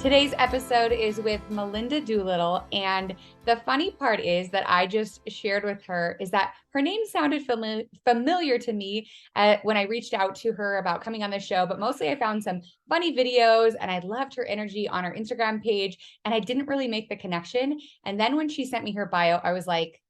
Today's episode is with Melinda Doolittle, and the funny part is that I just shared with her is that her name sounded familiar to me when I reached out to her about coming on the show, but mostly I found some funny videos and I loved her energy on her Instagram page, and I didn't really make the connection. And then when she sent me her bio, I was like,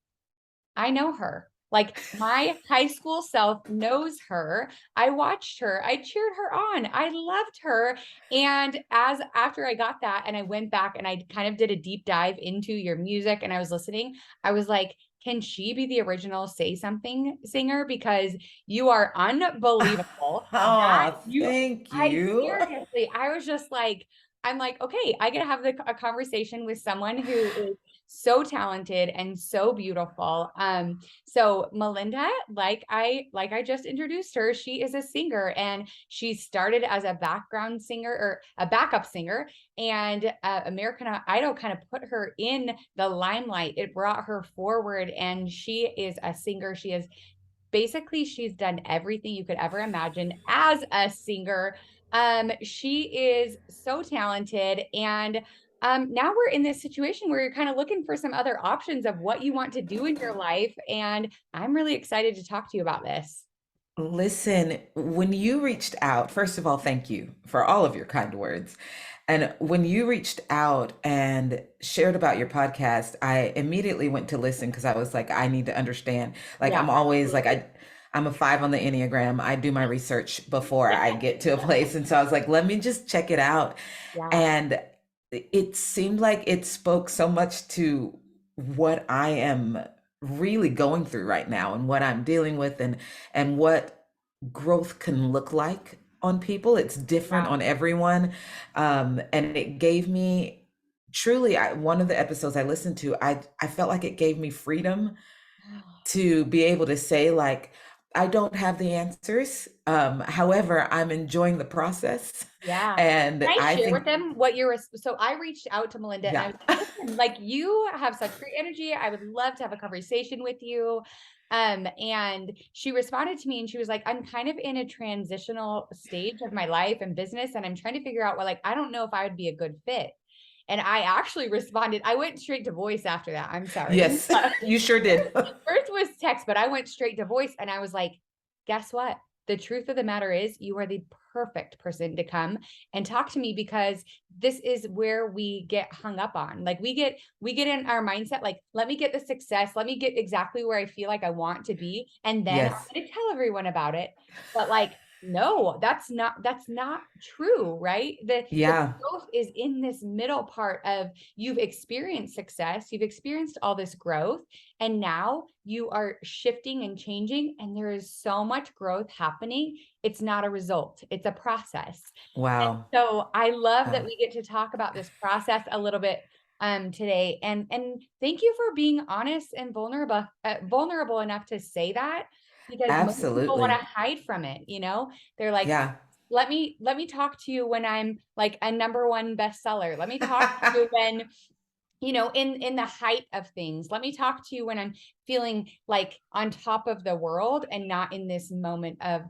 I know her. Like my high school self knows her. I watched her. I cheered her on. I loved her. And as after I got that and I went back and I kind of did a deep dive into your music and I was listening, I was like, can she be the original Say Something singer? Because you are unbelievable. That Oh, you, thank I you. seriously, I was just like, I'm like, okay, I get to have a conversation with someone who is so talented and so beautiful. So Melinda, like I just introduced her, she is a singer and she started as a background singer or a backup singer, and American Idol kind of put her in the limelight. It brought her forward, and she is a singer. She's done everything you could ever imagine as a singer. She is so talented, and now we're in this situation where you're kind of looking for some other options of what you want to do in your life, and I'm really excited to talk to you about this. Listen, when you reached out, first of all, thank you for all of your kind words. And when you reached out and shared about your podcast, I immediately went to listen because I was like, I need to understand. Like Yeah, I'm always like absolutely. I'm a 5 on the Enneagram. I do my research before Yeah, I get to a place. And so I was like, let me just check it out. yeah. And it seemed like it spoke so much to what I am really going through right now and what I'm dealing with and what growth can look like on people. It's different Yeah. on everyone. And it gave me truly one of the episodes I listened to, I felt like it gave me freedom to be able to say like I don't have the answers. However, I'm enjoying the process. Yeah. And Can I I share with think, them what you're, so I reached out to Melinda and I yeah. was like, listen, like you have such great energy. I would love to have a conversation with you. And she responded to me and she was like, I'm kind of in a transitional stage of my life and business. And I'm trying to figure out, well, like, I don't know if I would be a good fit. And I actually responded, I went straight to voice after that. I'm sorry. Yes, you sure did. First was text, but I went straight to voice and I was like, guess what? The truth of the matter is, you are the perfect person to come and talk to me because this is where we get hung up on. Like we get in our mindset, like, let me get the success, let me get exactly where I feel like I want to be, and then I'm Yes. going to tell everyone about it. But like, no, that's not true, right? The Yeah. growth is in this middle part of you've experienced success, you've experienced all this growth, and now you are shifting and changing, and there is so much growth happening. It's not a result, it's a process. And Wow. so I love that Wow. we get to talk about this process a little bit today. And thank you for being honest and vulnerable enough to say that, because most people want Absolutely. to hide from it, you know? They're like, Yeah. let me talk to you when I'm like a number one bestseller. Let me talk to you when in the height of things. Let me talk to you when I'm feeling like on top of the world and not in this moment of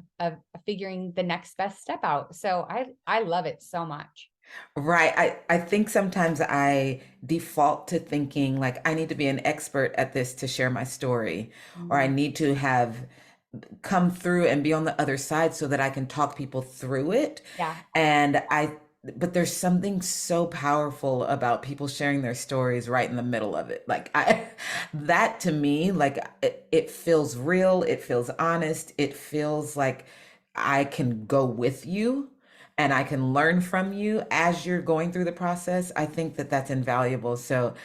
figuring the next best step out. So I love it so much. Right. I think sometimes I default to thinking like I need to be an expert at this to share my story, or I Mm. need to have come through and be on the other side so that I can talk people through it. Yeah. But there's something so powerful about people sharing their stories right in the middle of it. That to me, like it feels real, it feels honest, it feels like I can go with you and I can learn from you as you're going through the process. I think that that's invaluable. So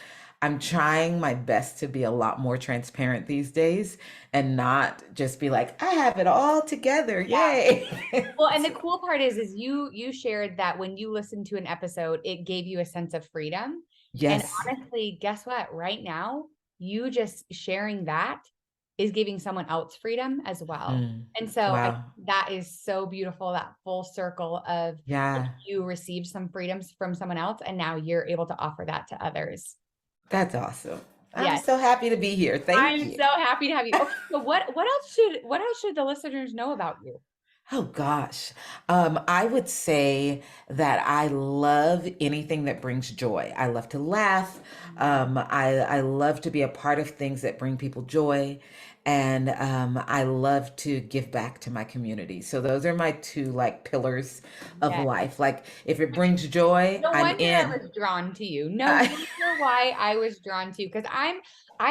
I'm trying my best to be a lot more transparent these days and not just be like, I have it all together. Yeah. Yay. Well, and the cool part is you shared that when you listened to an episode, it gave you a sense of freedom. And Yes. honestly, guess what? Right now, you just sharing that is giving someone else freedom as well. Mm. And so I Wow. that is so beautiful, that full circle of like, Yeah. you received some freedoms from someone else, and now you're able to offer that to others. That's awesome. I'm Yes. so happy to be here. Thank I'm you. so happy to have you. Okay, so what else should the listeners know about you? Oh gosh. I would say that I love anything that brings joy. I love to laugh. I love to be a part of things that bring people joy. And I love to give back to my community. So those are my two like pillars of Yeah. life. Like if it brings joy, No I'm wonder I in. was drawn to you. No I, wonder why I was drawn to you, because I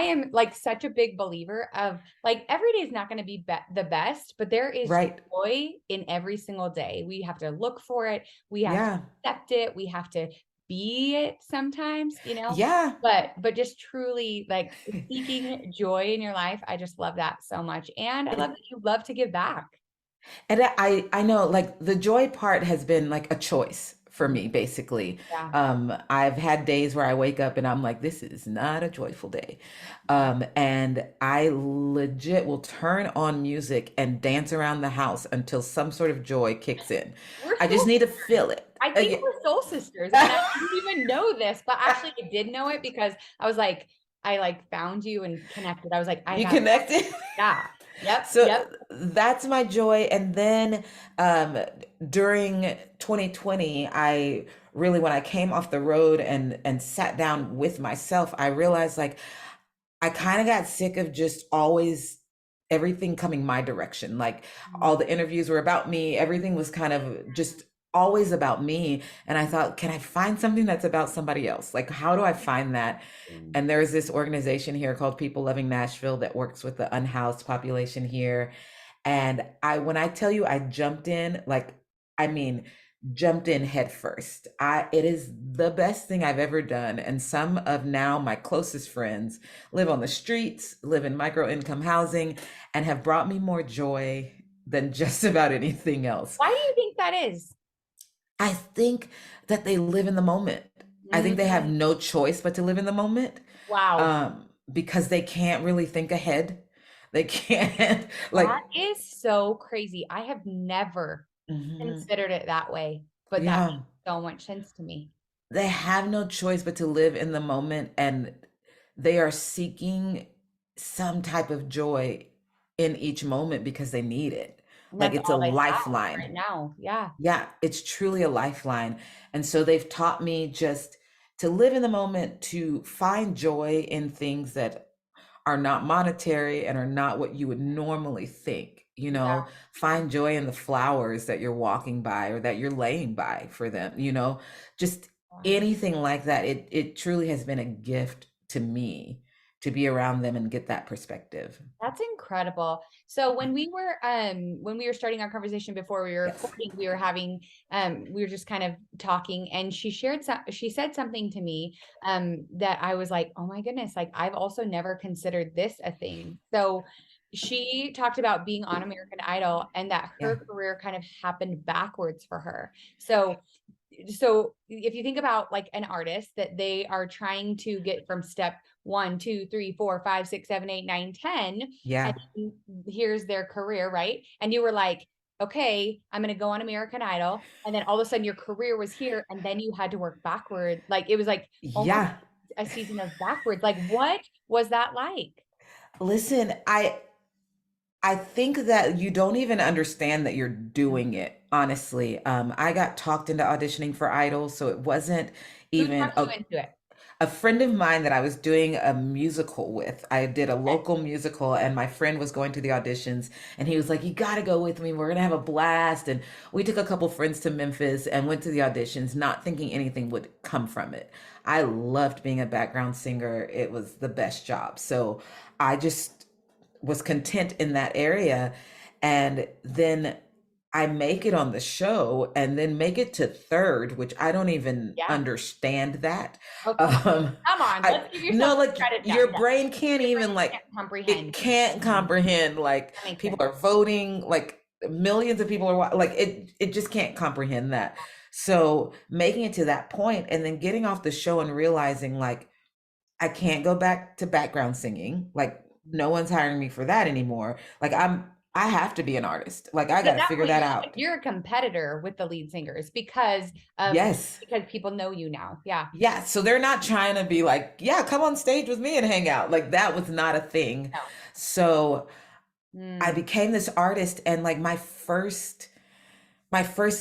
am like such a big believer of like every day is not going to be, the best, but there is right. joy in every single day. We have to look for it. We have to Yeah. accept it. We have to be it sometimes, Yeah. but just truly like seeking joy in your life. I just love that so much. And I love that you love to give back. And I know like the joy part has been like a choice for me basically. Yeah. I've had days where I wake up and I'm like, this is not a joyful day. And I legit will turn on music and dance around the house until some sort of joy kicks in. We're I just soul need to sisters. feel it. I think we're soul sisters, and I didn't even know this, but actually I did know it because I was like, I like found you and connected. I was like, I You gotta talk to connected? her. Yeah. Yep. So Yep. that's my joy. And then um, during 2020, I really, when I came off the road and sat down with myself, I realized like I kind of got sick of just always everything coming my direction. Like all the interviews were about me, everything was kind of just always about me. And I thought, can I find something that's about somebody else? Like, how do I find that? Mm. And there's this organization here called People Loving Nashville that works with the unhoused population here. And when I tell you I jumped in, like, I mean, jumped in head first. It is the best thing I've ever done. And some of now my closest friends live on the streets, live in micro income housing, and have brought me more joy than just about anything else. Why do you think that is? I think that they live in the moment. I think they have Mm, no choice but to live in the moment, wow. because they can't really think ahead. They can't That like, is so crazy. I have never mhm, considered it that way, but that yeah, makes so much sense to me. they have no choice but to live in the moment, and they are seeking some type of joy in each moment because they need it. And Like that's it's a all they have lifeline. right now. Yeah. Yeah, it's truly a lifeline. And so they've taught me just to live in the moment, to find joy in things that are not monetary and are not what you would normally think. Yeah. Find joy in the flowers that you're walking by or that you're laying by for them, just Wow. anything like that. It truly has been a gift to me to be around them and get that perspective. That's incredible. So when we were starting our conversation before we were Yes. recording, we were having we were just kind of talking, and she said something to me that I was like, "Oh my goodness, like I've also never considered this a thing." So she talked about being on American Idol and that Yeah. her career kind of happened backwards for her. So if you think about like an artist that they are trying to get from step 1, 2, 3, 4, 5, 6, 7, 8, 9, 10, and Yeah. here's their career, right? And you were like, okay, I'm going to go on American Idol, and then all of a sudden your career was here, and then you had to work backward. Like it was like almost Yeah. a season of backwards. Like what was that like? Listen, I think that you don't even understand that you're Mm. doing it, honestly. I got talked into auditioning for Idol, so it wasn't Who even talked you into it? a friend of mine that I was doing a musical with. I did a Okay. local musical, and my friend was going to the auditions, and he was like, "You got to go with me. We're gonna have a blast." And we took a couple friends to Memphis and went to the auditions, not thinking anything would come from it. I loved being a background singer. It was the best job. So I just was content in that area. And then I make it on the show and then make it to third, which I don't even Yeah. understand that. Okay. Um, Come on. I Let's give yourself no, some like credit. Yeah. your Yeah. brain can't Your even brain like can't comprehend. it can't Mhm. comprehend like That makes people sense. are voting, like millions of people are like it just can't comprehend that. So making it to that point and then getting off the show and realizing like I can't go back to background singing. Like no one's hiring me for that anymore. Like I have to be an artist. Like I But got at to that figure point, that out. you're a competitor with the lead singers because of Yes. because people know you now. Yeah. Yeah, so they're not trying to be like, yeah, come on stage with me and hang out. Like that was not a thing. No. So I Mm. became this artist, and like my first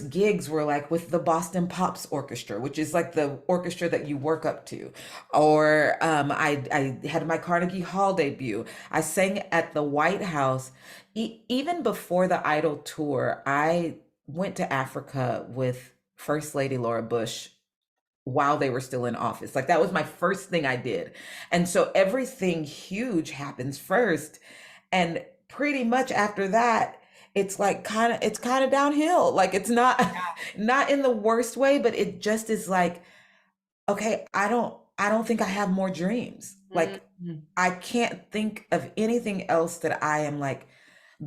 gigs were like with the Boston Pops Orchestra, which is like the orchestra that you work up to. Or I had my Carnegie Hall debut. I sang at the White House. Even before the Idol tour, I went to Africa with First Lady Laura Bush while they were still in office. Like that was my first thing I did. And so everything huge happens first. And pretty much after that, it's kind of downhill. Like it's not not in the worst way, but it just is like, okay, I don't think I have more dreams. Like Mhm. I can't think of anything else that I am like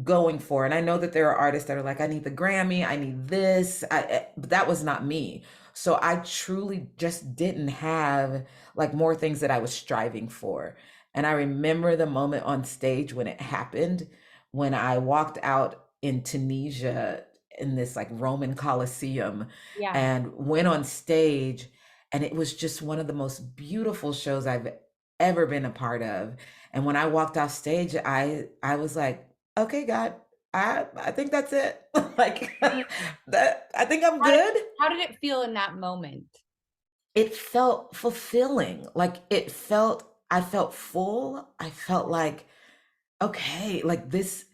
going for. And I know that there are artists that are like, I need the Grammy, I need this. But that was not me. So I truly just didn't have like more things that I was striving for. And I remember the moment on stage when it happened, when I walked out in Tunisia in this like Roman Colosseum Yeah. and went on stage. And it was just one of the most beautiful shows I've ever been a part of. And when I walked off stage, I was like, okay, God, I think that's it. Like Mm. that I think I'm How did good. how did it feel in that moment? It felt fulfilling. Like I felt full. I felt like, okay, like this,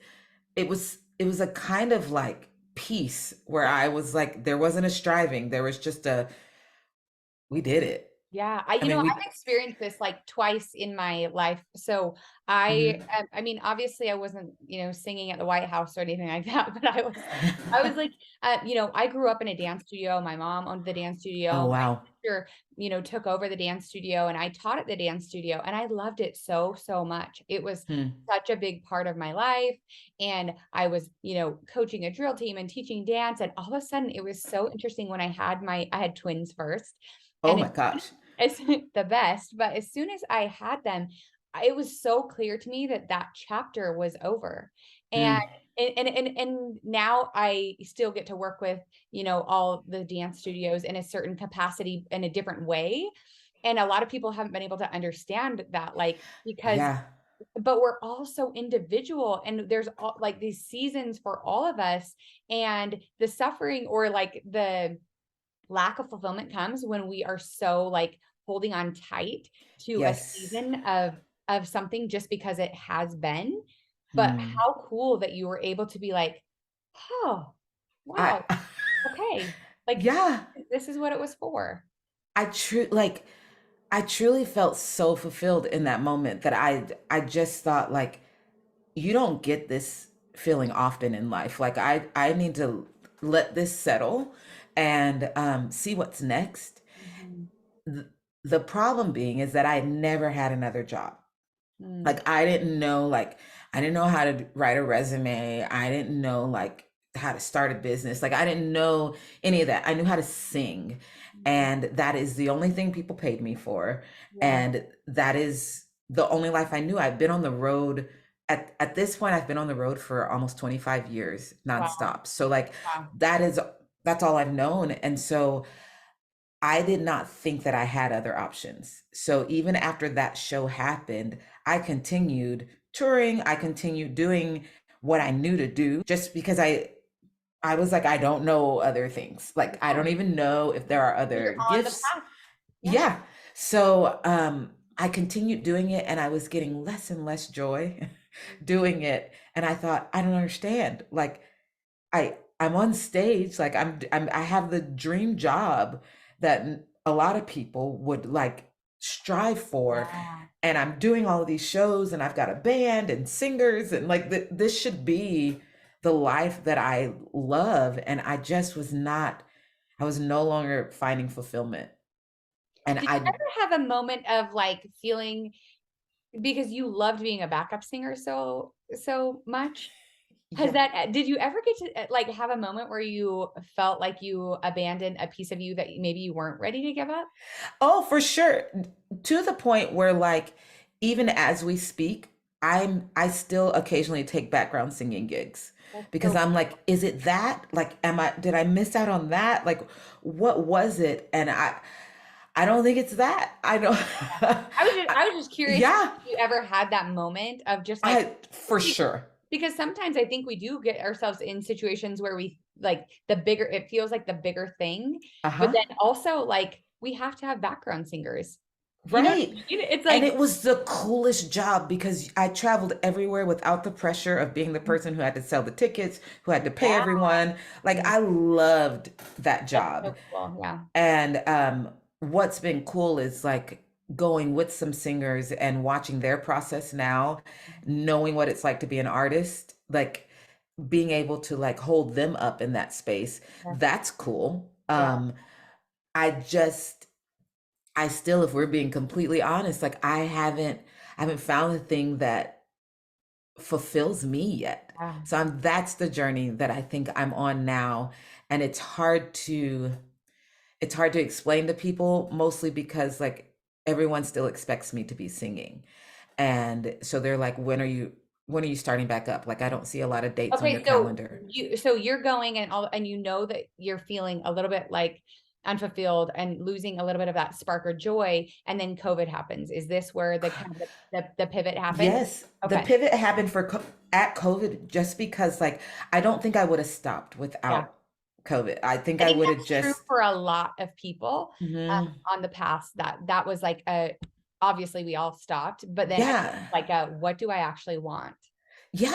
it was a kind of like peace where I was like, there wasn't a striving. There was just a, we did it. Yeah, I you know, mean, we, I've experienced this like twice in my life. So mhm. I mean, obviously I wasn't, singing at the White House or anything like that, but I was like, I grew up in a dance studio. My mom owned the dance studio. Oh, My wow. sister, took over the dance studio and I taught at the dance studio and I loved it so, so much. It was Hmm. such a big part of my life. And I was, coaching a drill team and teaching dance. And all of a sudden it was so interesting when I had twins first. Oh And my gosh. it's the best, but as soon as I had them, it was so clear to me that that chapter was over. And Hmm. and now I still get to work with, all the dance studios in a certain capacity in a different way. And a lot of people haven't been able to understand that, like, because Yeah. but we're all so individual and there's all like these seasons for all of us, and the suffering or like the lack of fulfillment comes when we are so like holding on tight to a Yes. season of something just because it has been. But Hmm. how cool that you were able to be like, oh, I wow, okay, like yeah. this is what it was for. I truly felt so fulfilled in that moment that I just thought like, you don't get this feeling often in life. Like I need to let this settle and see what's next. Mhm. Th- The problem being is that I never had another job. Mm. Like I didn't know how to write a resume. I didn't know like how to start a business. Like I didn't know any of that. I knew how to sing, Mhm. and that is the only thing people paid me for, Yeah. and that is the only life I knew. I've been on the road at this point. I've been on the road for almost 25 years Wow. nonstop. So like Wow. that is that's all I've known, and so I did not think that I had other options. So even after that show happened, I continued touring, I continued doing what I knew to do just because I was like, I don't know other things. Like I Yeah. don't even know if there are You're other on the gifts. path. Yeah. Yeah. So I continued doing it and I was getting less and less joy doing it. And I thought, I don't understand. Like I'm on stage, like I have the dream job that a lot of people would like strive for, Yeah. and I'm doing all of these shows and I've got a band and singers and like this should be the life that I love, and I just was not, I was no longer finding fulfillment. And Did you I ever have a moment of like feeling because you loved being a backup singer so much? Has yeah. that did you ever get to, like, have a moment where you felt like you abandoned a piece of you that maybe you weren't ready to give up? Oh, for sure. To the point where like even as we speak, I still occasionally take background singing gigs That's because so I'm like, is it that? Like am I did I miss out on that? Like what was it? And I don't think it's that. I don't I was just curious if yeah, you ever had that moment of just like I for sure. because sometimes I think we do get ourselves in situations where we like the bigger, it feels like the bigger thing, but Uh-huh. then also like we have to have background singers. You know what I Right. mean? It's And like, it was the coolest job because I traveled everywhere without the pressure of being the person who had to sell the tickets, who had to pay yeah, everyone. Like yeah, I loved that that's job. so cool. Yeah. And what's been cool is like going with some singers and watching their process now, knowing what it's like to be an artist, like being able to like hold them up in that space. Yeah. That's cool. Yeah. I just I still, if we're being completely honest, like I haven't found the thing that fulfills me yet. Yeah. So that's the journey that I think I'm on now. And it's hard to explain to people, mostly because like everyone still expects me to be singing. And so they're like, when are you starting back up? Like I don't see a lot of dates on your Okay, so calendar. you're going and all, and you know that you're feeling a little bit like unfulfilled and losing a little bit of that spark or joy, and then COVID happens. Is this where the kind of the pivot happened? Yes, the Okay. pivot happened at COVID just because like I don't think I would have stopped Yeah. without COVID. I think I I think would have that's true just for a lot of people mhm. on the past, that that was like a, obviously we all stopped, but then Yeah. like a, what do I actually want? Yeah,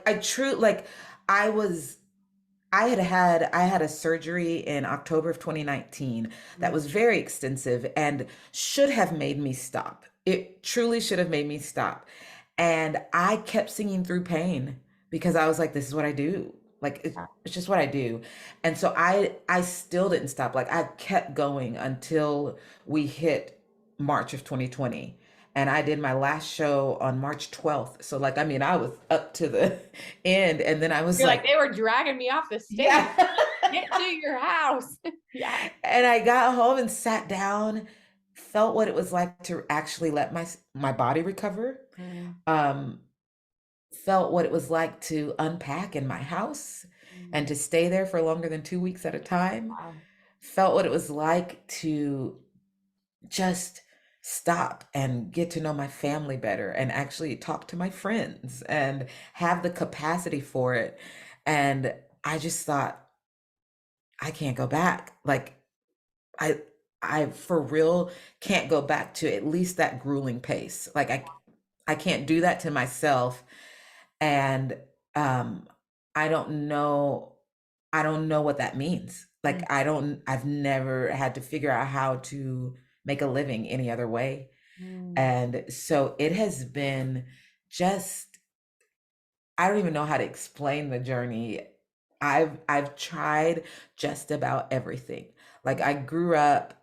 I true like I was I had a surgery in October of 2019 that Mm, was very extensive and should have made me stop. It truly should have made me stop. And I kept singing through pain because I was like, this is what I do. Like yeah. it's just what I do. And so I still didn't stop. Like I kept going until we hit March of 2020. And I did my last show on March 12th. So like I mean I was up to the end and then I was You're like, like, they were dragging me off the stage. yeah. Get to your house. Yeah. And I got home and sat down, felt what it was like to actually let my body recover. Mm, Um, Felt what it was like to unpack in my house mm, and to stay there for longer than 2 weeks at a time. wow. Felt what it was like to just stop and get to know my family better and actually talk to my friends and have the capacity for it. And I just thought, I can't go back. Like I I for real can't go back to at least that grueling pace. Like I can't do that to myself. And um I don't know I don't know what that means. Mm, Like I've never had to figure out how to make a living any other way. mm. And so it has been just I don't even know how to explain the journey. I've tried just about everything. Like I grew up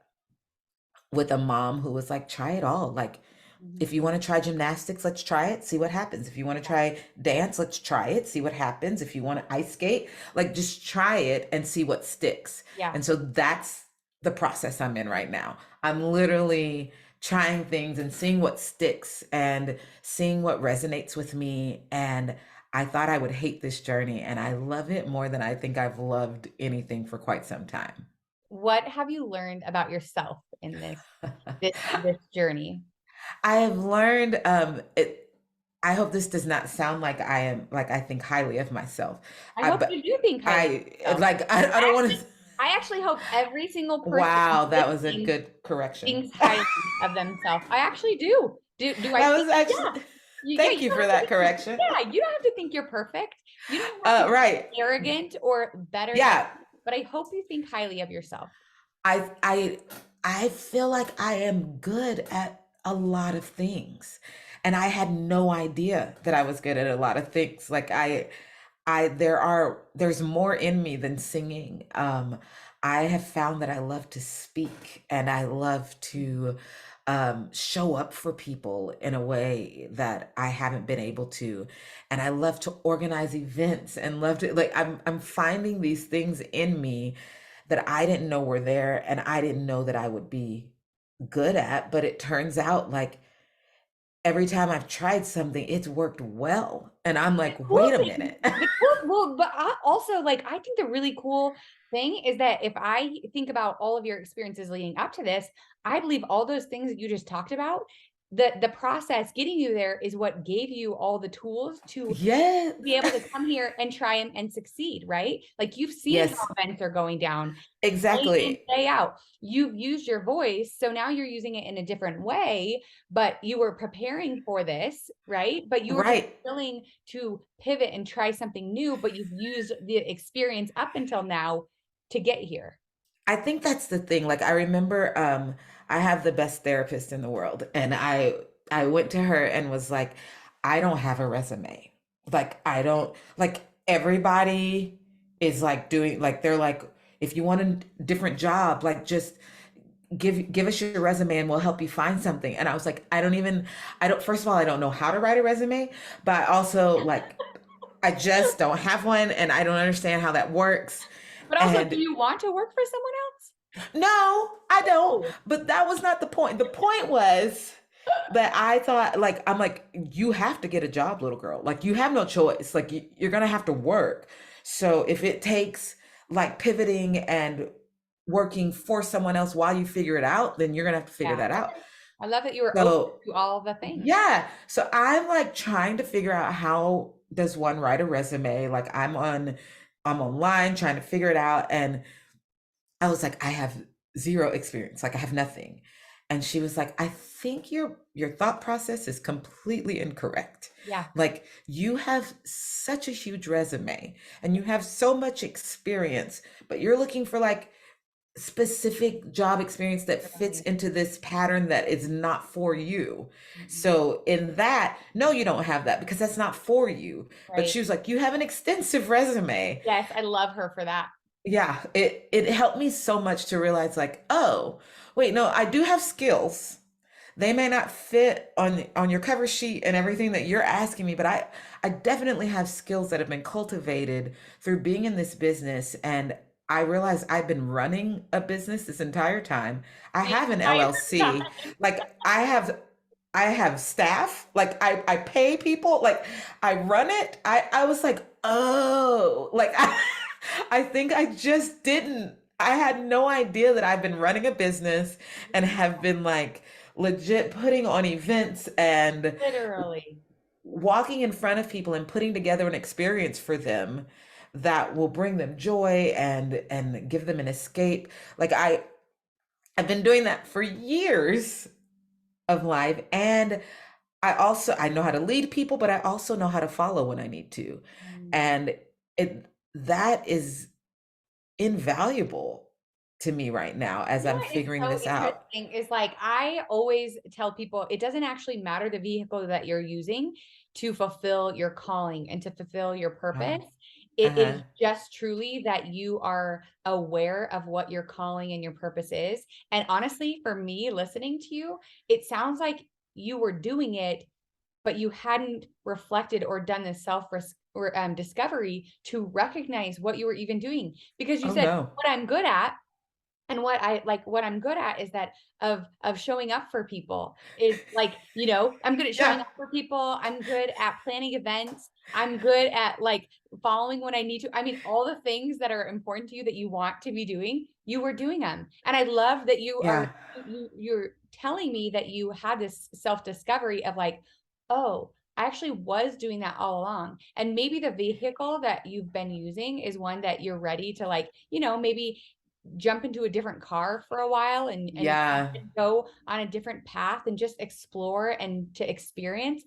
with a mom who was like, try it all. Like, Mhm. if you want to try gymnastics, let's try it, see what happens. If you want to try dance, let's try it, see what happens. If you want to ice skate, like just try it and see what sticks. Yeah. And so that's the process I'm in right now. I'm literally trying things and seeing what sticks and seeing what resonates with me. And I thought I would hate this journey, and I love it more than I think I've loved anything for quite some time. What have you learned about yourself in this journey? I have learned I hope this does not sound like I am like I think highly of myself. I I hope but you do think highly of yourself. I don't want Actually, to I actually hope every single person wow, that was a listening good correction. thinks highly of themselves. I actually do. Do I That think? was actually Yeah. Yeah, thank you you don't for have to that think you're, correction. yeah, you don't have to think you're perfect. You don't have to be Right. arrogant or better than, Yeah. but I hope you think highly of yourself. I I I feel like I am good at a lot of things. And I had no idea that I was good at a lot of things. Like there's more in me than singing. I have found that I love to speak and I love to show up for people in a way that I haven't been able to. And I love to organize events and love to like I'm finding these things in me that I didn't know were there and I didn't know that I would be good at, but it turns out like every time I've tried something, it's worked well. And I'm like, Cool wait a thing, minute. the cool, well, but I also like, I think the really cool thing is that if I think about all of your experiences leading up to this, I believe all those things that you just talked about, the process getting you there is what gave you all the tools to Yes. be able to come here and try and succeed, right? Like you've seen how Yes, events are going down day in, exactly. day out. You've used your voice, so now you're using it in a different way, but you were preparing for this, right? But you were just Right. willing to pivot and try something new, but you've used the experience up until now to get here. I think that's the thing. Like I remember I have the best therapist in the world, and I went to her and was like, I don't have a resume. Like I don't, like everybody is like doing, like they're like, if you want a different job, like just give us your resume and we'll help you find something. And I was like, I don't, first of all, I don't know how to write a resume, but I also like I just don't have one and I don't understand how that works. But also, do And you want to work for someone else? no, I don't. Oh, But that was not the point. The point was that I thought, like, I'm like, you have to get a job, little girl. Like, you have no choice. Like, you're going to have to work. So if it takes like pivoting and working for someone else while you figure it out, then you're going to have to figure yeah. that out. I love that you were open So, to all the things. yeah. So I'm like trying to figure out how does one write a resume? Like, I'm online trying to figure it out. And I was like, I have zero experience. Like I have nothing. And she was like, I think your thought process is completely incorrect. Yeah. Like you have such a huge resume and you have so much experience, but you're looking for like specific job experience that fits Right. into this pattern that is not for you. Mhm. So in that, no, you don't have that because that's not for you. But Right. she was like, you have an extensive resume. Yes, I love her for that. Yeah, it helped me so much to realize like, oh, wait, no, I do have skills. They may not fit on your cover sheet and everything that you're asking me, but I definitely have skills that have been cultivated through being in this business. And I realize I've been running a business this entire time. I The have an entire LLC. time. Like I have staff. Like I pay people. Like I run it. I was like, oh, like I think I just didn't. I had no idea that I've been running a business and have been like legit putting on events and Literally. walking in front of people and putting together an experience for them that will bring them joy and give them an escape. Like I've been doing that for years of life, and I know how to lead people, but I also know how to follow when I need to. Mm. And it that is invaluable to me right now as You know I'm what is figuring so this out. interesting is like I always tell people it doesn't actually matter the vehicle that you're using to fulfill your calling and to fulfill your Uh, purpose. It uh-huh. is just truly that you are aware of what your calling and your purpose is. And honestly, for me listening to you, it sounds like you were doing it, but you hadn't reflected or done the discovery to recognize what you were even doing because you Oh said, no. what I'm good at and what I'm good at is that of showing up for people is like, I'm good at showing Yeah. up for people. I'm good at planning events. I'm good at like following when I need to. I mean, all the things that are important to you that you want to be doing, you were doing them. And I love that Yeah. you're telling me that you had this self-discovery of like, oh, I actually was doing that all along. And maybe the vehicle that you've been using is one that you're ready to like, maybe jump into a different car for a while Yeah. and go on a different path and just explore and to experience.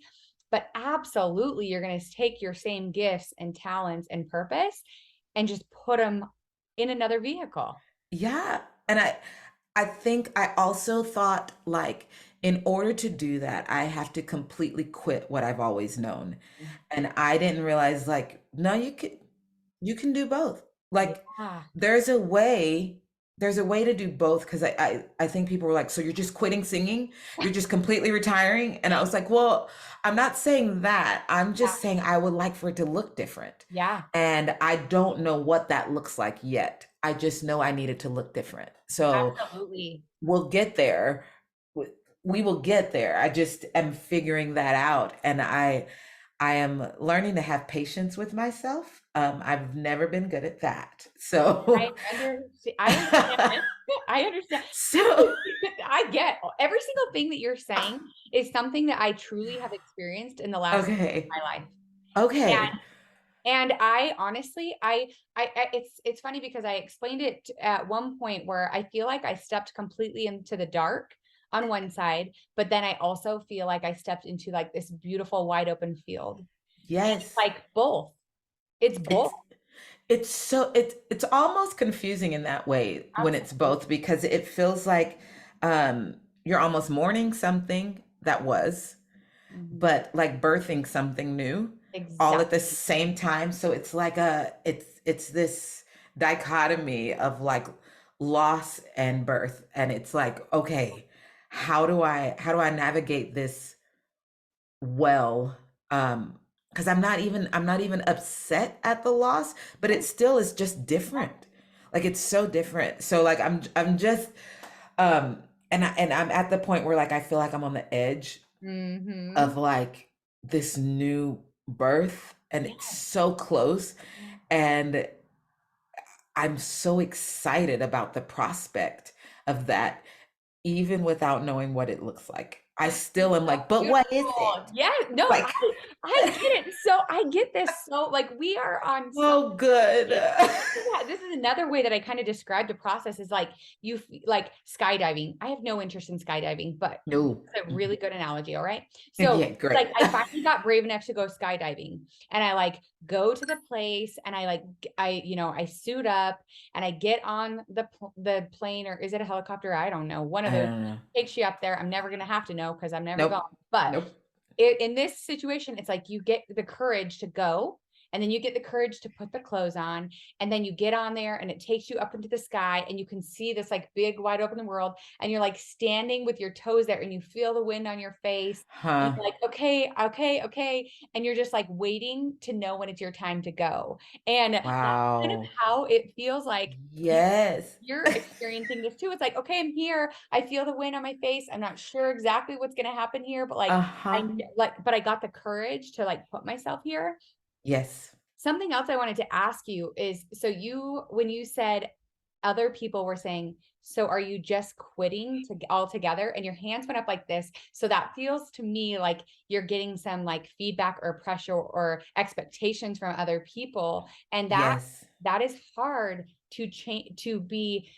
But absolutely, you're going to take your same gifts and talents and purpose and just put them in another vehicle. Yeah. And I think I also thought like in order to do that, I have to completely quit what I've always known. And I didn't realize like, no, you can do both. Like Yeah. there's a way, there's a way to do both because I think people were like, so you're just quitting singing? You're just completely retiring? And I was like, well, I'm not saying that. I'm Yeah. just saying I would like for it to look different. Yeah. And I don't know what that looks like yet. I just know I need it to look different. So Absolutely. we'll get there. We will get there. I just am figuring that out. And I am learning to have patience with myself. I've never been good at that. So, I understand. I understand. so I get every single thing that you're saying is something that I truly have experienced in the last okay. of my life. Okay. And I honestly, it's funny because I explained it at one point where I feel like I stepped completely into the dark on one side, but then I also feel like I stepped into like this beautiful wide open field. And it's Yes. like both. It's both. It's it's almost confusing in that way when it's Absolutely. both because it feels like you're almost mourning something that was, Mhm. but like birthing something new all at the Exactly. same time. So it's like it's this dichotomy of like loss and birth. And it's like, okay, how do I navigate this well? Because I'm not even upset at the loss, but it Yeah. still is just different. Like it's so different. So like I'm just um and I'm at the point where like I feel like I'm on the edge Mm-hmm. of like this new birth and it's Yeah. so close and I'm so excited about the prospect of that even without knowing what it looks like. I still am like, but what is Beautiful. it? Yeah, no, Like I get it. So I get this. So like we are on so oh good. yeah, this is another way that I kind of describe the process is like like skydiving. I have no interest in skydiving, but No. it's a really good analogy. All right. So Yeah, great. like I finally got brave enough to go skydiving and I like go to the place and I like I suit up and I get on the plane or is it a helicopter? I don't know. One of I those don't know. takes you up there. I'm never gonna have to know because I'm never gone. Nope. But Nope. in this situation, it's like you get the courage to go and then you get the courage to put the clothes on and then you get on there and it takes you up into the sky and you can see this like big wide open world and you're like standing with your toes there and you feel the wind on your face and Huh. you're like okay and you're just like waiting to know when it's your time to go and that's kind of Wow. how it feels like Yes. you're experiencing this too. It's like, okay, I'm here. I feel the wind on my face. I'm not sure exactly what's going to happen here, but like, Uh-huh. but I got the courage to like put myself here. Yes. Something else I wanted to ask you is, so when you said other people were saying, so are you just quitting to altogether? And your hands went up like this. So that feels to me like you're getting some like feedback or pressure or expectations from other people. And Yes. that is hard to change, to be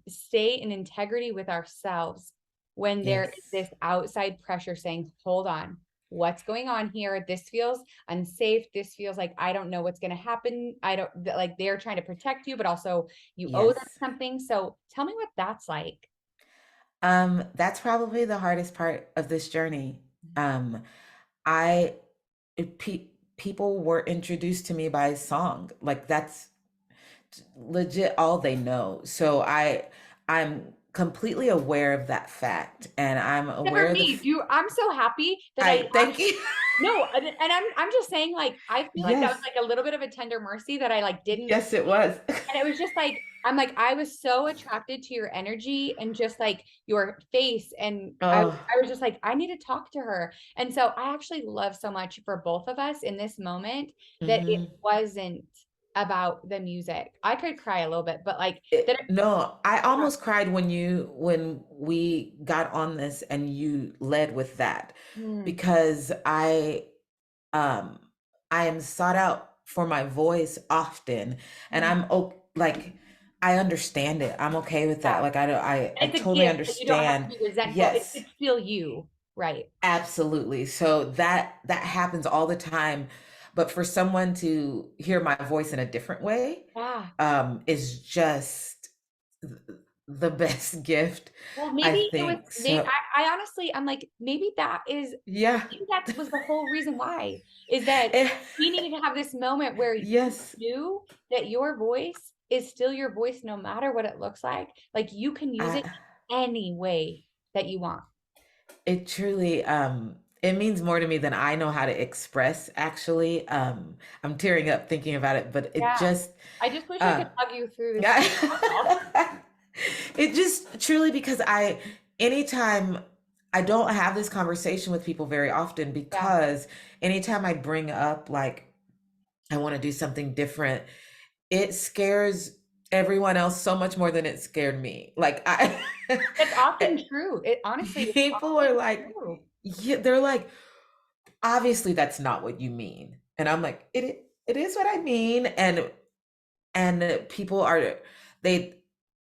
stay in integrity with ourselves when there is Yes. this outside pressure saying, hold on, what's going on here? This feels unsafe. This feels like I don't know what's going to happen. I don't like they're trying to protect you, but also you owe them Yes. something. So tell me what that's like. That's probably the hardest part of this journey. Um, I people were introduced to me by song. Like that's legit all they know. So I'm completely aware of that fact and I'm aware Never of the me. I'm so happy that I I thank actually you. no, and I'm just saying like I feel like that was Yes. like a little bit of a tender mercy that I like didn't. Yes, it was. And it was just like, I'm like, I was so attracted to your energy and just like your face. And Oh, I was just like, I need to talk to her. And so I actually love so much for both of us in this moment that it mhm. wasn't about the music. I could cry a little bit, but like that. No, I almost cried when we got on this and you led with that Mm, because um I am sought out for my voice often and mm, like I understand it. I'm okay with that. yeah. Like I And it's a totally gift that you don't have to understand. be resentful. Yes, It's still you. Right. absolutely. So that happens all the time. But for someone to hear my voice in a different way Yeah. is just the best gift, Well, I maybe it was, think. So I honestly, I'm like, maybe yeah. maybe that was the whole reason why is that Eh, we needed to have this moment where you yes. knew that your voice is still your voice no matter what it looks like. Like you can use it I, any way that you want. it truly it means more to me than I know how to express actually. I'm tearing up thinking about it, but it Yeah. just I just wish I uh could hug you through this. That's all. it just truly because anytime I don't have this conversation with people very often Yeah. because anytime I bring up like I want to do something different, it scares everyone else so much more than it scared me. Like I It's often true. It honestly, it's people are often like, true. yeah, they're like, obviously that's not what you mean. And I'm like, it is what I mean. And people are they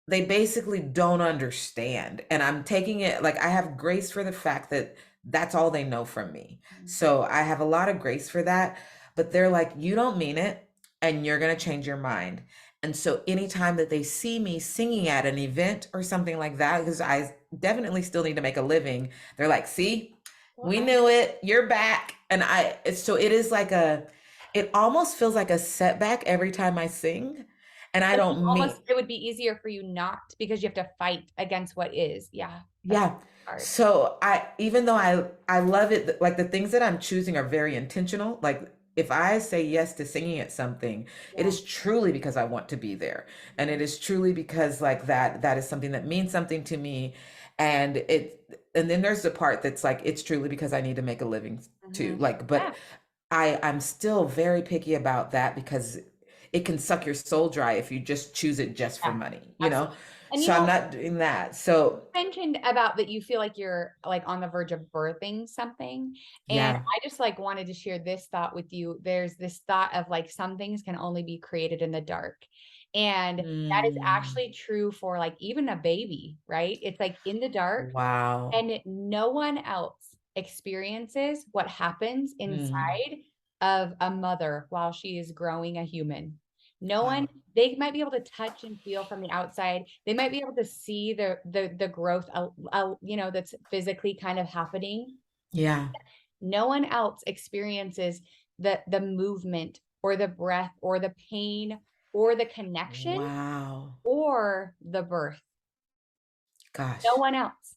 they basically don't understand, and I'm taking it like I have grace for the fact that that's all they know from me, Mhm. so I have a lot of grace for that. But they're like, you don't mean it, and you're going to change your mind. And so anytime that they see me singing at an event or something like that, because I definitely still need to make a living, they're like, see, Well, we knew it, you're back. And so it is like it almost feels like a setback every time I sing. And I like you don't almost mean, it would be easier for you not because you have to fight against what is. Yeah, that's yeah. hard. So even though I love it, like the things that I'm choosing are very intentional. Like if I say yes to singing at something, it Yeah. is truly because I want to be there. And Mhm. it is truly because like that is something that means something to me. And then there's the part that's like, it's truly because I need to make a living too. Mhm. Like, Yeah, but I'm still very picky about that because it can suck your soul dry if you just choose it just for yeah, money, you know? absolutely. And So I'm not doing that. So mentioned about that you feel like you're like on the verge of birthing something. And yeah. I just like wanted to share this thought with you. There's this thought of like some things can only be created in the dark. And that is Mm, actually true for like even a baby, right? It's like in the dark wow. and no one else experiences what happens Mm, inside of a mother while she is growing a human. No one, wow. they might be able to touch and feel from the outside. They might be able to see the growth, that's physically kind of happening. Yeah. No one else experiences the movement or the breath or the pain or the connection Wow. or the birth. No Gosh. one else.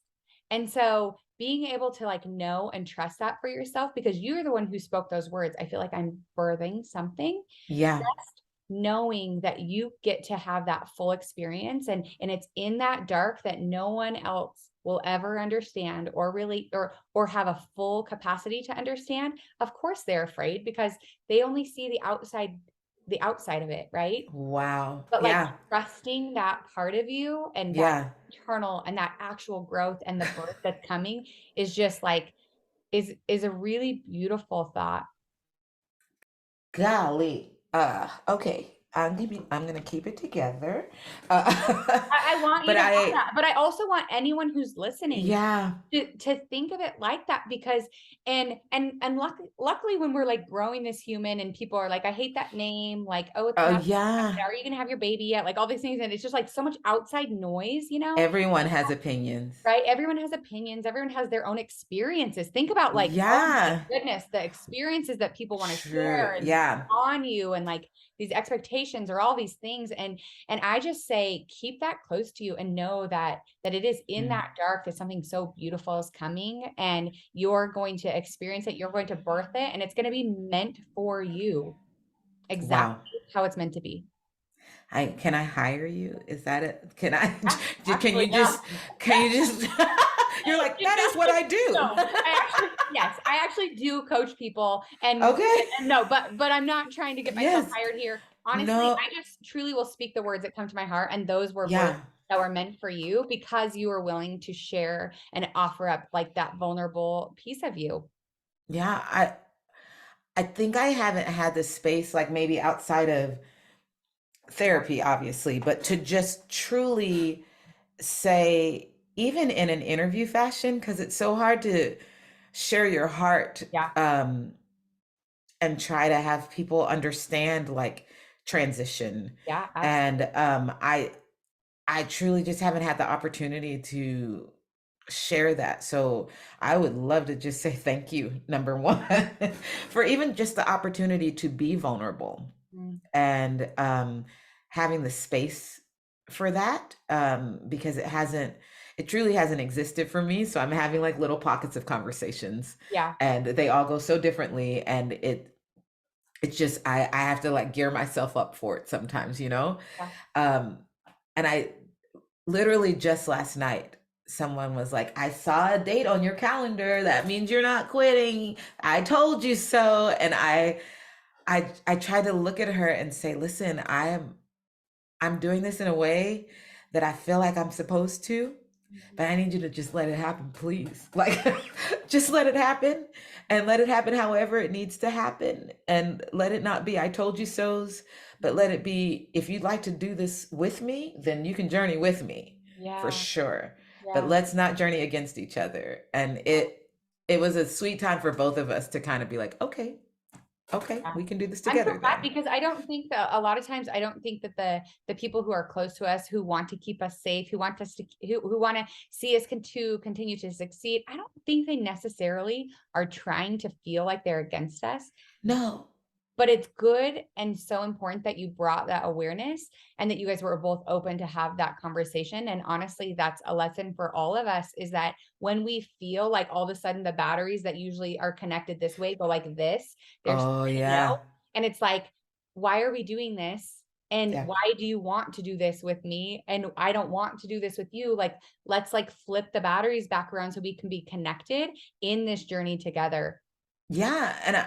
And so being able to like know and trust that for yourself because you're the one who spoke those words. I feel like I'm birthing something. Yeah. Just knowing that you get to have that full experience and it's in that dark that no one else will ever understand or really or have a full capacity to understand. Of course they're afraid because they only see the outside of it, right? Wow. But like Yeah. trusting that part of you and that Yeah. internal and that actual growth and the birth that's coming is just like is a really beautiful thought. Golly. Okay. I'm gonna keep it together. I want you But to have that, but I also want anyone who's listening yeah. to think of it like that because and luckily when we're like growing this human and people are like, I hate that name, like, oh, it's Oh not, yeah. are you gonna have your baby yet? Like all these things, and it's just like so much outside noise, Everyone has opinions. right? Everyone has opinions, everyone has their own experiences. Think about like, oh my Yeah. goodness, the experiences that people want to True. share and Yeah. on you and like these expectations or all these things. And I just say keep that close to you and know that it is in Mm. that dark that something so beautiful is coming and you're going to experience it, you're going to birth it, and it's going to be meant for you exactly Wow. how it's meant to be. I hire you? Is that it? Can I Yeah, can actually, you no. just you're like, It that is what does. I do. No, I actually yes, I actually do coach people Okay. and no, but I'm not trying to get myself Yes. hired here. Honestly, No. I just truly will speak the words that come to my heart, and those were words Yeah. that were meant for you because you were willing to share and offer up like that vulnerable piece of you. Yeah. I think I haven't had the space like maybe outside of Yeah, therapy, obviously, but to just truly say, even in an interview fashion, because it's so hard to share your heart yeah, and try to have people understand like transition. yeah, absolutely. And I truly just haven't had the opportunity to share that. So I would love to just say thank you, number one, for even just the opportunity to be vulnerable Mm, and having the space for that, because it truly hasn't existed for me. So I'm having like little pockets of conversations, yeah, and they all go so differently, and it's just I have to like gear myself up for it sometimes, you know. yeah. Um, and I literally just last night. someone was like, I saw a date on your calendar. That means you're not quitting. I told you so. And I tried to look at her and say, listen, I'm doing this in a way that I feel like I'm supposed to, but I need you to just let it happen, please. Like, just let it happen and let it happen however it needs to happen. And let it not be, I told you so's, but let it be, if you'd like to do this with me, then you can journey with me for Yeah. sure. But Yeah. let's not journey against each other. And it was a sweet time for both of us to kind of be like, okay, Yeah. we can do this I'm so together glad then. because I don't think that a lot of times I don't think that the people who are close to us who want to keep us safe, who want us to who want to see us continue to succeed, I don't think they necessarily are trying to feel like they're against us. No. But it's good and so important that you brought that awareness and that you guys were both open to have that conversation. And honestly, that's a lesson for all of us is that when we feel like all of a sudden the batteries that usually are connected this way go like this, they're Oh, spinning out. yeah. And it's like, why are we doing this? And Yeah. why do you want to do this with me? And I don't want to do this with you. Like, let's like flip the batteries back around so we can be connected in this journey together. Yeah, and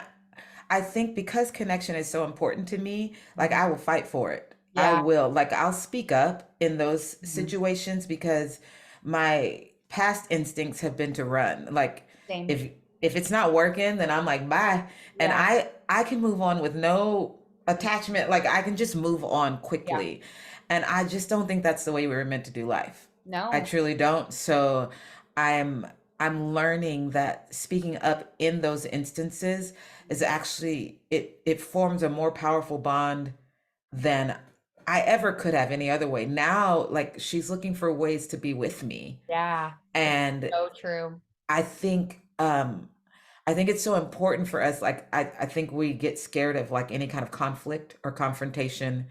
I think because connection is so important to me, like Mhm. I will fight for it. I Yeah. will. Like I'll speak up in those Mhm. situations because my past instincts have been to run. Like Same. if if it's not working, then I'm like bye. And Yeah. I can move on with no attachment. Like I can just move on Yeah. quickly. And I just don't think that's the way we were meant to do life. I No. truly don't. So I'm I'm learning that speaking up in those instances is actually it forms a more powerful bond than I ever could have any other way. Now, like she's looking for ways to be with me. Yeah. It's And so true. I think I think it's so important for us. Like I think we get scared of like any kind of conflict or confrontation.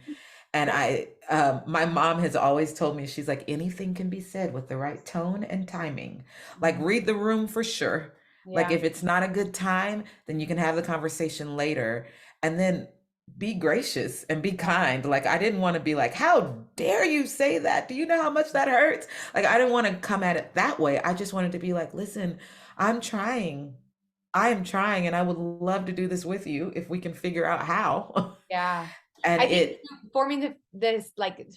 And Yeah. my mom has always told me, she's like, anything can be said with the right tone and timing. Like, Mhm. read the room for sure. Like, Yeah. if it's not a good time, then you can have the conversation later. And then be gracious and be Yeah. kind. Like, I didn't want to be like, how dare you say that? Do you know how much that hurts? Like, I didn't want to come at it that way. I just wanted to be like, listen, I'm trying. I am trying, and I would love to do this with you if we can figure out how. Yeah. And I think it, forming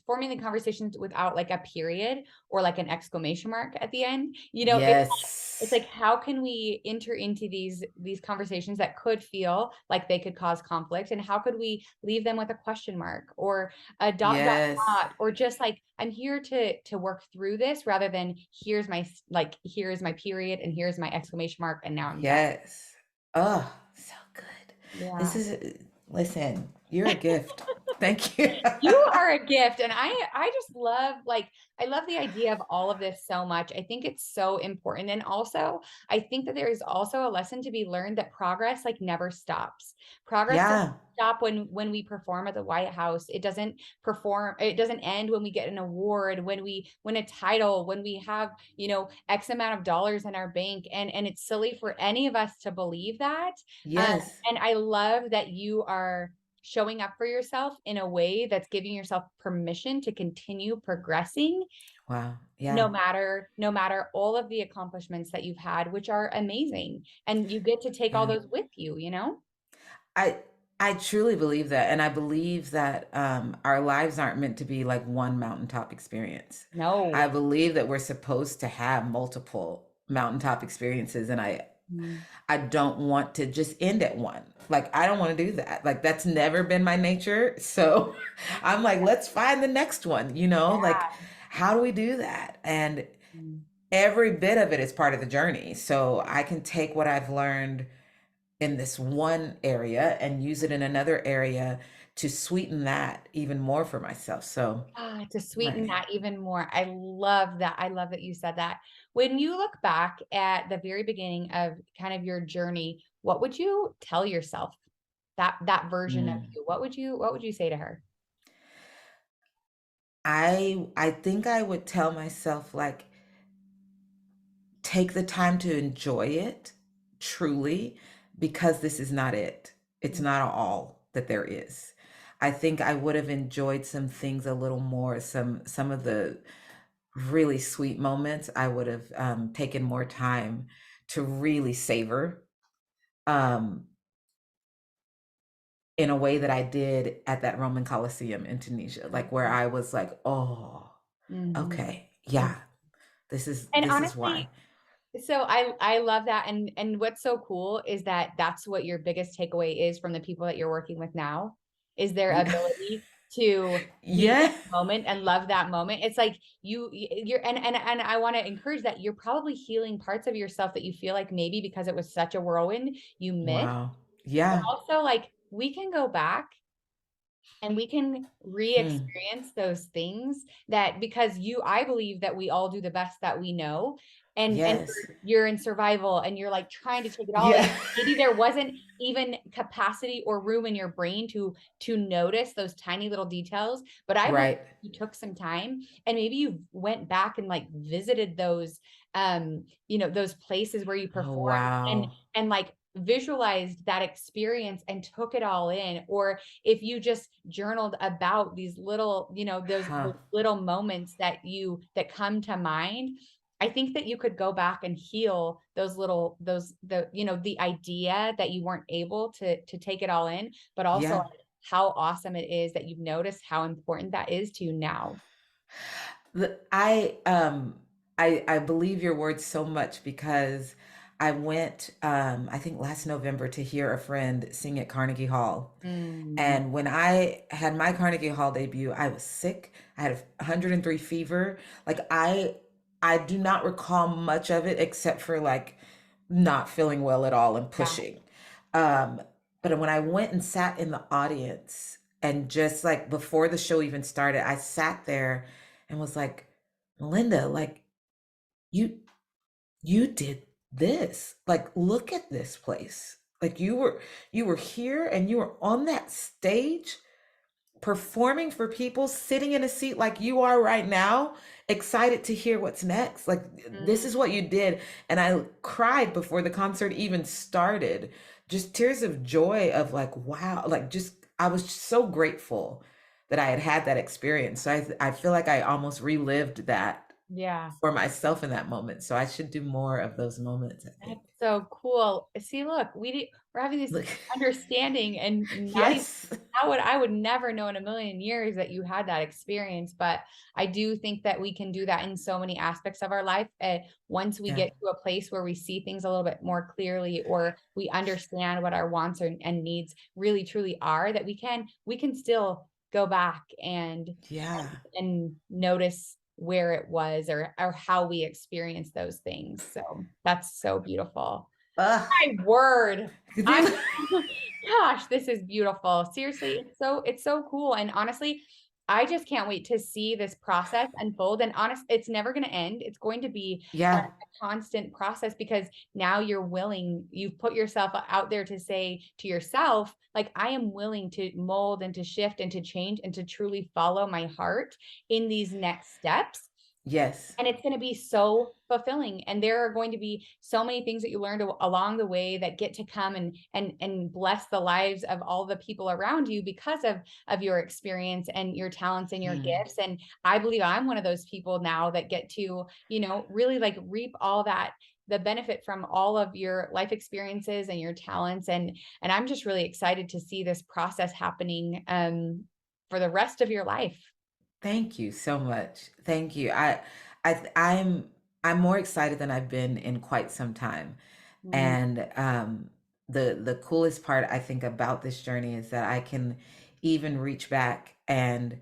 forming the conversations without like a period or like an exclamation mark at the end, it's yes. like how can we enter into these conversations that could feel like they could cause conflict and how could we leave them with a question mark or a Yes. dot or just like I'm here to work through this rather than here's my period and here's my exclamation mark and now I'm done. Yes. Oh, so good. This Yeah. is, listen, you're a gift. Thank you. You are a gift, and I just love, like I love the idea of all of this so much. I think it's so important, and also, I think that there is also a lesson to be learned that progress, like, never stops. Progress doesn't Yeah. stop when we perform at the White House. It doesn't end when we get an award, when we win a title, when we have, X amount of dollars in our bank, and it's silly for any of us to believe that, Yes. and I love that you are showing up for yourself in a way that's giving yourself permission to continue progressing Wow. Yeah. no matter all of the accomplishments that you've had which are amazing and you get to take all Yeah. those with you. I I truly believe that. And I believe that our lives aren't meant to be like one mountaintop experience. I No. believe that we're supposed to have multiple mountaintop experiences. And Mm. I don't want to just end at one. Like, I don't want to do that. Like, that's never been my nature. So I'm like, let's find the next one, like, Yeah. how do we do that? And Mm. every bit of it is part of the journey. So I can take what I've learned in this one area and use it in another area to sweeten that even more for myself. So To sweeten learning. that even more. I love that. I love that you said that. When you look back at the very beginning of kind of your journey, what would you tell yourself? That version of Mm. you. What would you say to her? I think I would tell myself like take the time to enjoy it truly because this is not it. It's Mm. not all that there is. I think I would have enjoyed some things a little more, some of the really sweet moments, I would have taken more time to really savor um, in a way that I did at that Roman Colosseum in Tunisia, like where Mhm. I was like, oh, Mhm. okay, yeah, this And is why. honestly, so I love that, and what's so cool is that that's what your biggest takeaway is from the people that you're working with now, is their ability to be in Yeah, that moment and love that moment. It's like you're and I want to encourage that you're probably healing parts of yourself that you feel like maybe because it was such a whirlwind you missed, wow, but yeah, also like we can go back and we can hmm. re-experience those things that because I believe that we all do the best that we know, and Yes, you're in survival and you're like trying to take it all in. yeah, Maybe there wasn't even capacity or room in your brain to notice those tiny little details, but I believe right. you took some time and maybe you went back and like visited those those places where you Oh, performed wow. and like visualized that experience and took it all in, or if you just journaled about these little, those Huh. little moments that come to mind, I think that you could go back and heal those little those the the idea that you weren't able to take it all in, but also Yeah. like, how awesome it is that you've noticed how important that is to you now. The, I believe your words so much because I went I think last November to hear a friend sing at Carnegie Hall. Mm, And when I had my Carnegie Hall debut, I was sick. I had a 103 fever. Like I do not recall much of it except for like not feeling well at all and yeah. pushing. Um, but when I went and sat in the audience and just like before the show even started, I sat there and was like, Melinda, like you you did this. Like look at this place. Like you were here and you were on that stage performing for people sitting in a seat like you are right now, excited to hear what's next. Like, this Mm, is what you did. And I cried before the concert even started. Just tears of joy of like, wow, like just, I was so grateful that I had had that experience. So I feel like I almost relived that yeah. for myself in that moment. So I should do more of those moments, I That's think. so cool. See, look, we're having this Look, understanding, and not even yes. I would never know in a million years that you had that experience. But I do think that we can do that in so many aspects of our life. Once we Yeah. get to a place where we see things a little bit more clearly, or we understand what our wants and needs really truly are, that we can still go back Yeah. and notice where it was, or how we experienced those things. So that's so beautiful. Ugh. My word. I'm gosh, this is beautiful. Seriously, it's so cool. And honestly, I just can't wait to see this process unfold. And honest, it's never going to end. It's going to be a Yeah. constant process because now you've put yourself out there to say to yourself, like, I am willing to mold and to shift and to change and to truly follow my heart in these next steps, Yes. and it's going to be so fulfilling, and there are going to be so many things that you learned along the way that get to come and bless the lives of all the people around you because of your experience and your talents and your Hmm. gifts. And I believe I'm one of those people now that get to really like reap all that, the benefit from all of your life experiences and your talents. And I'm just really excited to see this process happening for the rest of your life. Thank you so much. Thank you. I I'm more excited than I've been in quite some time. Mm, And the coolest part I think about this journey is that I can even reach back and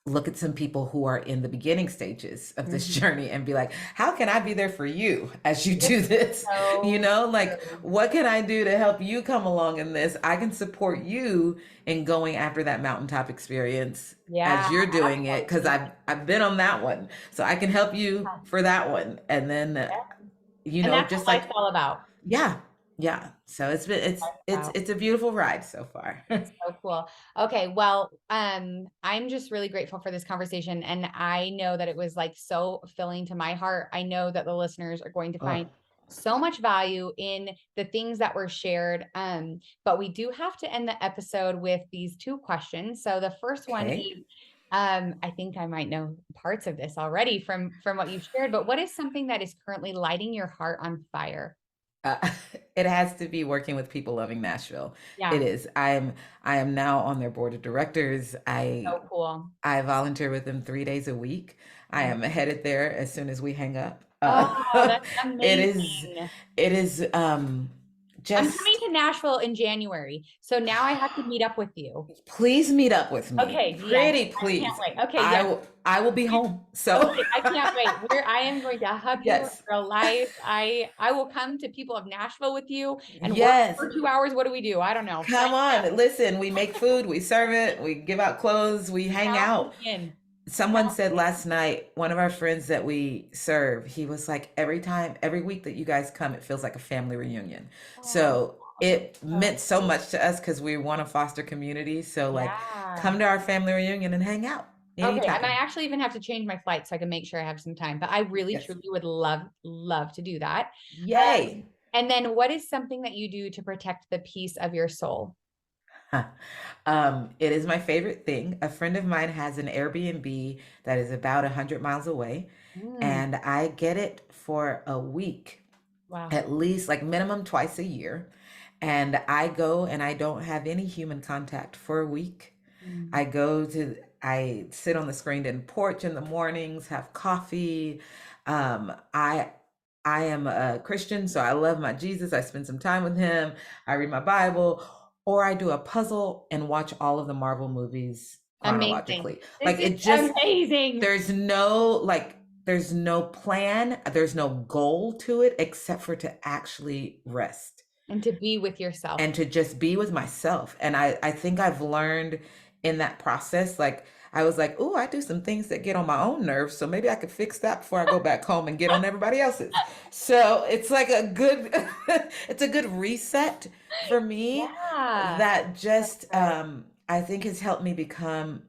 look at some people who are in the beginning stages of this mhm. journey and be like, how can I be there for you as you It's do this? You so know, like, true. what can I do to help you come along in this? I can support you in going after that mountaintop experience Yeah, as you're doing it because absolutely. I've been on that one. So I can help you for that one. And then, Yeah. you And know, that's just what life's like, all about. yeah, yeah. So Wow. it's a beautiful ride so far. It's so cool. Okay, well, I'm just really grateful for this conversation, and I know that it was like so filling to my heart. I know that the listeners are going to Oh, find so much value in the things that were shared. But we do have to end the episode with these two questions. So the first one okay. is, I think I might know parts of this already from what you've shared, but what is something that is currently lighting your heart on fire? Uh, it has to be working with people loving Nashville. It Yeah, is. I am now on their board of directors. I so cool. I volunteer with them 3 days a week. I Yeah. am headed there as soon as we hang up. Oh, that's It is amazing. it is I'm coming just to Nashville in January, so now I have to meet up with you. please meet up with me. Okay, yes, Pretty I can't please. wait. Okay, yes. I will be home. So Okay, I can't wait. I am going to hug you in yes. real life. I will come to People of Nashville with you and work Yes. for 2 hours. What do we do? I don't know. Sign Come me up. on. Listen, we make food, we serve it, we give out clothes, we hang Count out. me in. Someone Count said me last night, one of our friends that we serve, he was like, every week that you guys come, it feels like a family reunion. in. Oh, So that's it so meant so sweet. much to us because we want to foster community. So, like, Yeah. come to our family reunion and hang out Okay, I might anytime. actually even have to change my flight so I can make sure I have some time, but I really Yes. truly would love to do that. Yay. And then what is something that you do to protect the peace of your soul? Huh. It is my favorite thing. A friend of mine has an Airbnb that is about 100 miles away, Mm, and I get it for a week, wow. at least like minimum twice a year. And I go and I don't have any human contact for a week. Mm. I sit on the screened-in porch in the mornings, have coffee. Um, I I am a Christian, so I love my Jesus. I spend some time with him. I read my Bible, or I do a puzzle and watch all of the Marvel movies Amazing. chronologically. This Like is it just amazing. there's no plan, there's no goal to it except for to actually rest And to be with yourself. and to just be with myself. And I think I've learned in that process, like I was like, oh, I do some things that get on my own nerves. So maybe I could fix that before I go back home and get on everybody else's. So it's like a good it's a good reset for me Yeah. that just Good. I think has helped me become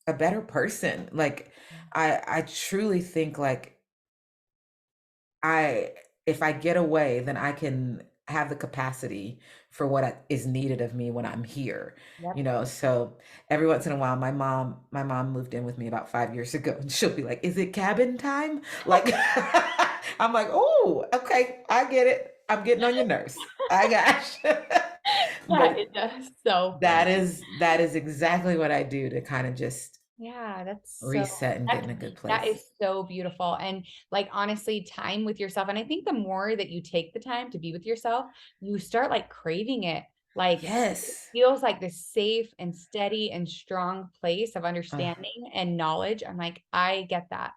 a better person. Like I truly think like I if I get away, then I can have the capacity for is needed of me when I'm here, Yep. you know. So every once in a while, my mom moved in with me about 5 years ago, and she'll be like, "Is it cabin time?" Like, I'm like, "Oh, okay, I get it. I'm getting on your nerves. I got you." Yeah, But it does. So that funny. is that is exactly what I do to kind of just Yeah, reset and get in a good that place. is so beautiful. And like honestly, time with yourself. And I think the more that you take the time to be with yourself, you start like craving it. Like it Yes. feels like this safe and steady and strong place of Uh, understanding and knowledge. I'm like, I get that.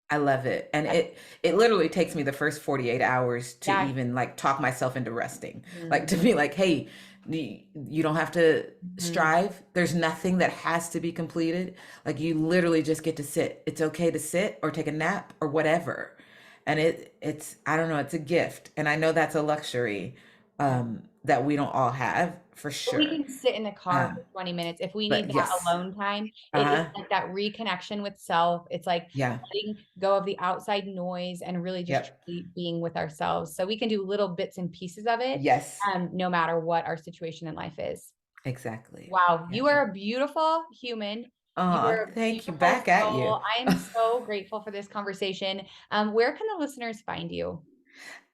I love it. And That's, it literally takes me the first 48 hours to yeah. even like talk myself into resting. Like Mhm. to be like, "Hey, you don't have to Mhm. strive. There's nothing that has to be completed. Like you literally just get to sit. It's okay to sit or take a nap or whatever." And it's I don't know, it's a gift. And I know that's a luxury Yeah. that we don't all have for But we sure. can sit in the car Um, for 20 minutes if we need but that yes. alone time. It's Uh-huh. like that reconnection with self. It's like Yeah. letting go of the outside noise and really just Yep. truly being with ourselves. So we can do little bits and pieces of it, Yes. no matter what our situation in life is. Exactly. Wow, Yeah. you are a beautiful human. You Oh, are a thank you. beautiful Back at you. soul. I am so grateful for this conversation. Where can the listeners find you?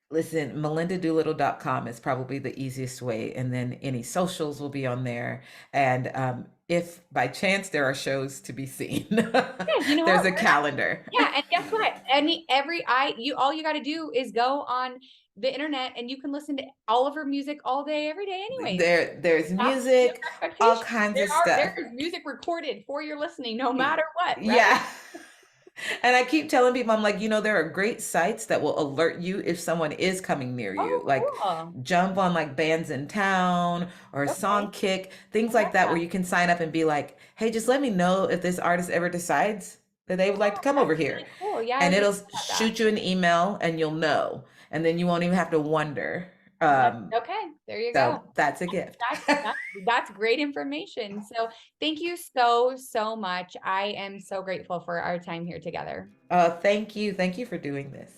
Listen, melindadoolittle.com is probably the easiest way. And then any socials will be on there. And if by chance there are shows to be seen, Yeah, you know there's what? a calendar. Yeah, and guess what? Every I you all you got to do is go on the internet and you can listen to all of her music all day, every day, anyways. There's That's the music, all expectation. kinds of There stuff. is music recorded for your listening, no Y- matter what, right? Yeah. And I keep telling people, I'm like, there are great sites that will alert you if someone is coming near you. Oh, Like cool. jump on like Bands in Town or Okay, Song Kick, things I love like that, where that. you can sign up and be like, hey, just let me know if this artist ever decides that they would like to Oh, come that's over here. really cool. Yeah, I And didn't it'll know about that. shoot you an email and you'll know. And then you won't even have to wonder. That's okay. There you go. So that's a gift. That's great information. So thank you so much. I am so grateful for our time here together. Thank you. Thank you for doing this.